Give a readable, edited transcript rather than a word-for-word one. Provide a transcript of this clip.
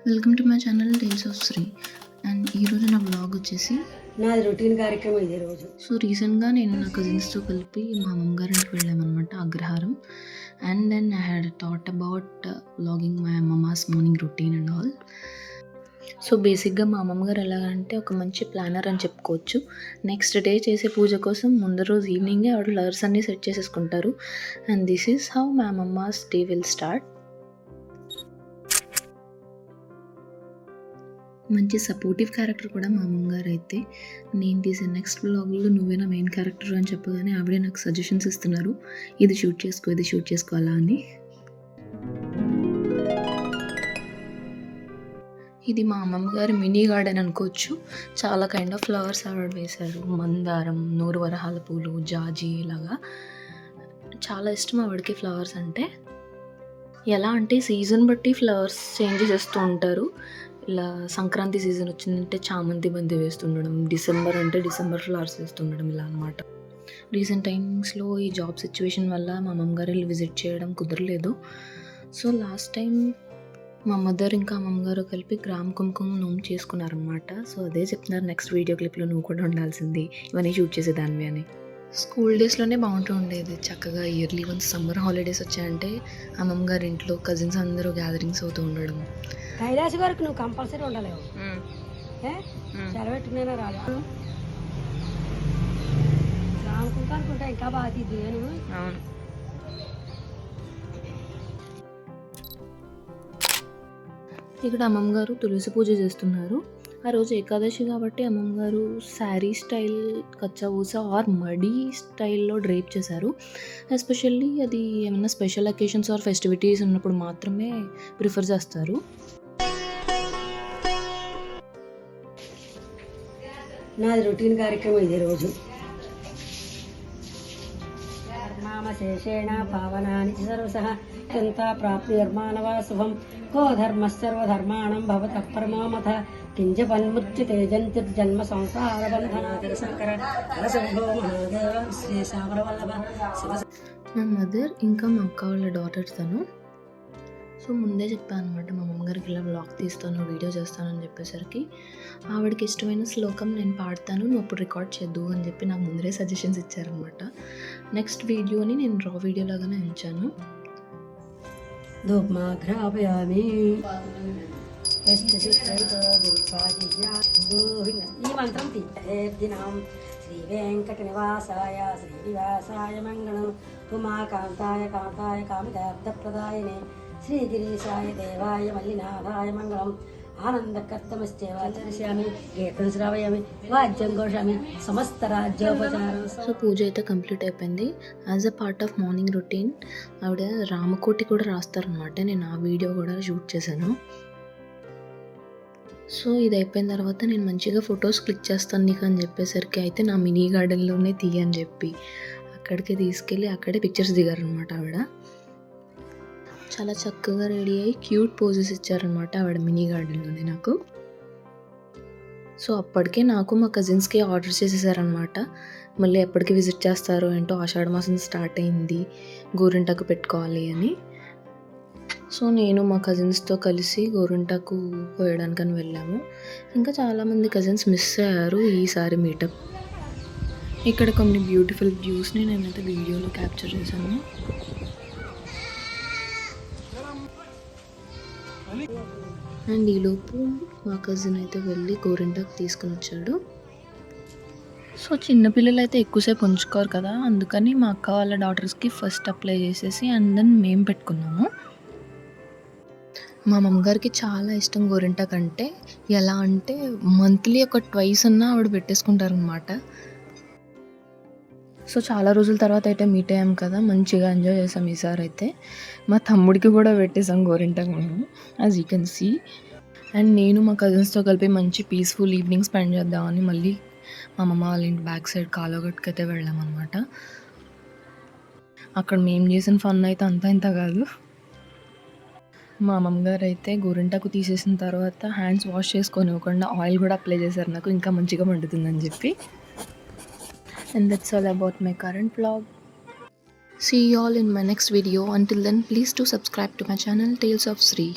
Welcome to my channel tales of Sri. And ఈరోజు నా blog వచ్చేసి నాది రొటీన్ కార్యక్రమం ఇదే రోజు. సో రీసెంట్గా నేను నా కజిన్స్తో కలిపి మా అమ్మగారింటికి వెళ్ళామన్నమాట, అగ్రహారం. And then I had thought about vlogging my mamma's morning routine and all. So బేసిక్గా మా అమ్మమ్మగారు ఎలాగంటే ఒక మంచి ప్లానర్ అని చెప్పుకోవచ్చు. నెక్స్ట్ డే చేసే పూజ కోసం ముందు రోజు ఈవినింగే ఆవిడ ఫ్లవర్స్ అన్నీ సెట్ చేసేసుకుంటారు. And this is how my mamma's day will start. మంచి సపోర్టివ్ క్యారెక్టర్ కూడా మా అమ్మగారు. అయితే నేను తీసే నెక్స్ట్ వ్లాగ్లో నువ్వే నా మెయిన్ క్యారెక్టర్ అని చెప్పగానే ఆవిడే నాకు సజెషన్స్ ఇస్తున్నారు, ఇది షూట్ చేసుకో అలా అని. ఇది మా అమ్మమ్మగారి మినీ గార్డెన్ అనుకోవచ్చు. చాలా కైండ్ ఆఫ్ ఫ్లవర్స్ ఆవిడ వేశారు. మందారం, నూరు వరహాల పూలు, జాజి, ఇలాగా చాలా ఇష్టం ఆవిడకి ఫ్లవర్స్ అంటే. ఎలా అంటే సీజన్ బట్టి ఫ్లవర్స్ చేంజ్ చేస్తూ ఉంటారు. ఇలా సంక్రాంతి సీజన్ వచ్చిందంటే చామంతి బంతి వేస్తుండడం, డిసెంబర్ అంటే డిసెంబర్ ఫ్లవర్స్ వేస్తుండడం, ఇలా అనమాట. రీసెంట్ టైమ్స్లో ఈ జాబ్ సిచ్యువేషన్ వల్ల మా అమ్మగారు విజిట్ చేయడం కుదరలేదు. సో లాస్ట్ టైం మా మదర్ ఇంకా అమ్మగారు కలిపి గ్రామ్ కుంకుమ నోము చేసుకున్నారనమాట. సో అదే చెప్తున్నారు, నెక్స్ట్ వీడియో క్లిప్లో నువ్వు కూడా ఉండాల్సింది, ఇవన్నీ షూట్ చేసేదానివి అని. స్కూల్ డేస్లోనే బాగుంటూ ఉండేది. చక్కగా ఇయర్లీ వన్స్ సమ్మర్ హాలిడేస్ వచ్చాయంటే అమ్మగారి ఇంట్లో కజిన్స్ అందరూ గ్యాదరింగ్స్ అవుతూ ఉండడం. కైలాస వరకు నువ్వు కంపల్సరీ ఉండలేవు. సెలవెట్టుకునేనా రాలేదు రానుకుంటా అనుకుంటా ఇంకా బాగా తీద్దు. అవును. ఇక్కడ అమ్మమ్మగారు తులసి పూజ చేస్తున్నారు. ఆ రోజు ఏకాదశి కాబట్టి అమ్మమ్మగారు sari style kachcha ఊసా are muddy స్టైల్లో డ్రేప్ చేశారు. ఎస్పెషల్లీ అది ఏమైనా స్పెషల్ అకేషన్స్ ఆర్ ఫెస్టివిటీస్ ఉన్నప్పుడు మాత్రమే ప్రిఫర్ చేస్తారు. నాది రొటీన్ కార్యక్రమం ఇదే రోజు. శేషేణ పావనాని సర్వసః చింతా ప్రాప్తిర్మానవ శుభం కో ధర్మస్సర్వధర్మాణం భవతః పరమోమథ కింజపన్ముచ్యతే జంతిర్జన్మ సంసార బంధనాదిర శంకర హరశంభో మహాదేవ శ్రీ సామరవల్లభ శివ. మా మదర్ ఇంకా మా అక్క వాళ్ళ డాటర్ తను. సో ముందే చెప్పాను అనమాట, మా అమ్మగారికి ఇలా వ్లాగ్ తీస్తాను, వీడియో చేస్తానని చెప్పేసరికి ఆవిడకి ఇష్టమైన శ్లోకం నేను పాడతాను, నువ్వు అప్పుడు రికార్డ్ చేద్దు అని చెప్పి నాకు ముందరే సజెషన్స్ ఇచ్చారనమాట. నెక్స్ట్ వీడియోని నేను రా వీడియో లాగానే ఉంచాను. ఈ మంత్రం దినం శ్రీ వెంకట నివాసాయ శ్రీనివాసాయ మంగళం ఉమాకాంతాయ కాంతాయ కామితార్థప్రదాయనే శ్రీగిరీశాయ దేవాయ మల్లినాథాయ మంగళం ఆనందకర్తమశ్చేవాచరిష్యామి గీతం శ్రావయామి వాద్యం ఘోషామి సమస్త రాజ్యోపచారం. సో పూజ అయితే కంప్లీట్ అయిపోయింది. As a part of morning routine ఆవిడ రామకోటి కూడా రాస్తారనమాట. నేను ఆ వీడియో కూడా షూట్ చేశాను. సో ఇది అయిపోయిన తర్వాత నేను మంచిగా ఫొటోస్ క్లిక్ చేస్తాను నీకు అని చెప్పేసరికి అయితే నా మినీ గార్డెన్లోనే తీయని చెప్పి అక్కడికి తీసుకెళ్ళి అక్కడే పిక్చర్స్ దిగారనమాట ఆవిడ. చాలా చక్కగా రెడీ అయ్యి క్యూట్ పోజెస్ ఇచ్చారనమాట ఆవిడ మినీ గార్డెన్లోనే నాకు. సో అప్పటికే నాకు మా కజిన్స్కి ఆర్డర్ చేసేసారనమాట. మళ్ళీ ఎప్పటికి విజిట్ చేస్తారో ఏంటో, ఆషాఢ మాసం స్టార్ట్ అయింది, గోరింటాకు పెట్టుకోవాలి అని. సో నేను మా కజిన్స్తో కలిసి గోరింటాకు కోయడానికని వెళ్ళాము. ఇంకా చాలామంది కజిన్స్ మిస్ అయ్యారు ఈసారి మీటప్. ఇక్కడ కొన్ని బ్యూటిఫుల్ వ్యూస్ని నేనైతే వీడియోలో క్యాప్చర్ చేశాను. అండ్ ఈలోపు మా కజిన్ అయితే వెళ్ళి గోరింటాకు తీసుకుని వచ్చాడు. సో చిన్నపిల్లలు అయితే ఎక్కువసేపు ఉంచుకోరు కదా, అందుకని మా అక్క వాళ్ళ డాటర్స్కి ఫస్ట్ అప్లై చేసేసి అండ్ దెన్ మేము పెట్టుకున్నాము. మా మమ్మగారికి చాలా ఇష్టం గోరింటాకు అంటే. ఎలా అంటే మంత్లీ ఒక ట్వైస్ అన్నా ఆవిడ పెట్టేసుకుంటారనమాట. సో చాలా రోజుల తర్వాత అయితే మీట్ అయ్యాం కదా, మంచిగా ఎంజాయ్ చేసాం ఈసారి అయితే. మా తమ్ముడికి కూడా పెట్టేసాం గోరింటాకు మేము, as you can see. And నేను మా కజిన్స్తో కలిపి మంచి పీస్ఫుల్ ఈవినింగ్ స్పెండ్ చేద్దామని మళ్ళీ మా అమ్మమ్మ వాళ్ళ ఇంటి బ్యాక్ సైడ్ కాలువగట్టుకు అయితే వెళ్ళామన్నమాట. అక్కడ మేము చేసిన ఫన్ అయితే అంతా ఇంత కాదు. మా అమ్మగారు అయితే గోరింటాకు తీసేసిన తర్వాత హ్యాండ్స్ వాష్ చేసుకోనివ్వకుండా ఆయిల్ కూడా అప్లై చేశారు నాకు, ఇంకా మంచిగా మండుతుందని చెప్పి. And that's all about my current vlog. See you all in my next video. Until then, please do subscribe to my channel Tales of Sri.